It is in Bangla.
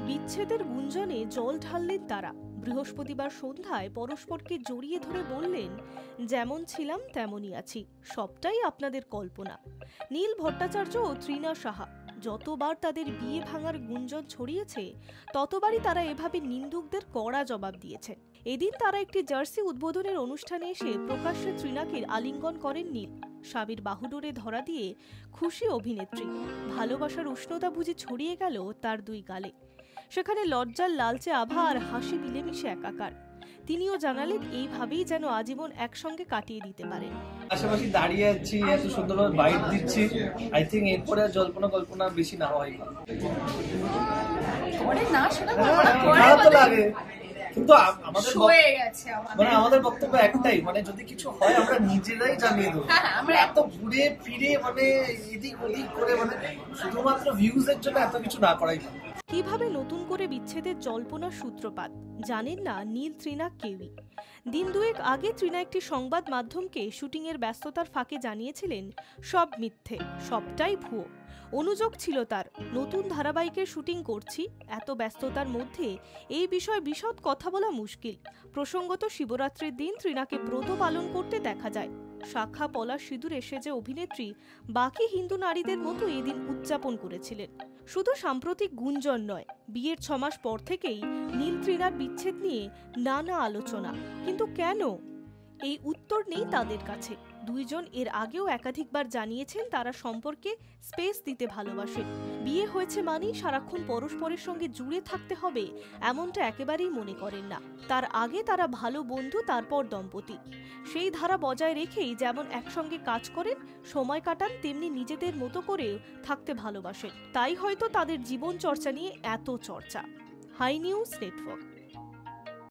বিচ্ছেদের গুঞ্জনে জল ঢাললেন তারা। বৃহস্পতিবার সন্ধ্যায় পরস্পরকে জড়িয়ে ধরে বললেন, যেমন ছিলাম তেমনই আছি, সবটাই আপনাদের কল্পনা। নীল ভট্টাচার্য ও তৃণা সাহা যতবার তাদের বিয়ে ভাঙার গুঞ্জন ছড়িয়েছে, ততবারই তারা এভাবে নিন্দুকদের কড়া জবাব দিয়েছেন। এদিন তারা একটি জার্সি উদ্বোধনের অনুষ্ঠানে এসে প্রকাশ্যে তৃণাকে আলিঙ্গন করেন নীল। স্বামীর বাহুডোরে ধরা দিয়ে খুশি অভিনেত্রী। ভালোবাসার উষ্ণতা বুঝি ছড়িয়ে গেল তার দুই গালে। সেখানে লজ্জার লালচে আভা আর হাসি মিলেমিশে একাকার। তিনিও জানালেন এইভাবেই যেন আজীবন একসঙ্গে কাটিয়ে দিতে পারেন। পাশাপাশি দাঁড়িয়ে আছি, এত সুন্দরভাবে বাইট দিচ্ছি। আই থিঙ্ক এরপরে জল্পনা কল্পনা বেশি না হয় ভালো লাগে। কিন্তু আমাদের বক্তব্য একটাই, যদি কিছু হয় আমরা নিজেরাই জানিয়ে দেবো। আমরা এত ঘুরে ফিরে এদিক ওদিক করে শুধুমাত্র ভিউজ এর জন্য এত কিছু না করাই ভালো। কিভাবে নতুন করে বিচ্ছেদের জল্পনার সূত্রপাত জানেন না নীল তৃণা কেউই। দিন দুয়েক আগে তৃণা একটি সংবাদ মাধ্যমকে শুটিং এর ব্যস্ততার ফাঁকে জানিয়েছিলেন সব মিথ্যে, সবটাই ভুয়ো। অনুযোগ ছিল তার, নতুন ধারাবাহিকের শুটিং করছি, এত ব্যস্ততার মধ্যে এই বিষয়ে বিশদ কথা বলা মুশকিল। প্রসঙ্গত শিবরাত্রির দিন তৃণাকে ব্রত পালন করতে দেখা যায়। শাখা পলা সিঁদুর এসে যে অভিনেত্রী বাকি হিন্দু নারীদের মতো এদিন উদযাপন করেছিলেন। শুধু সাম্প্রতিক গুঞ্জন নয়, বিয়ের 6 মাস পর থেকেই নীল তৃণার বিচ্ছেদ নিয়ে নানা আলোচনা। কিন্তু কেন? এই উত্তর নেই তাদের কাছে। দুইজন এর আগেও একাধিকবার জানিয়েছেন তারা সম্পর্কে স্পেস দিতে ভালোবাসেন। বিয়ে হয়েছে মানেই সারাক্ষণ পরস্পরের সঙ্গে জুড়ে থাকতে হবে এমনটা একেবারেই মনে করেন না। তার আগে তারা ভালো বন্ধু, তারপর দম্পতি। সেই ধারা বজায় রেখেই যেমন একসঙ্গে কাজ করেন, সময় কাটান, তেমনি নিজেদের মতো করে থাকতে ভালোবাসেন। তাই হয়তো তাদের জীবন চর্চা নিয়ে এত চর্চা। Hi news network.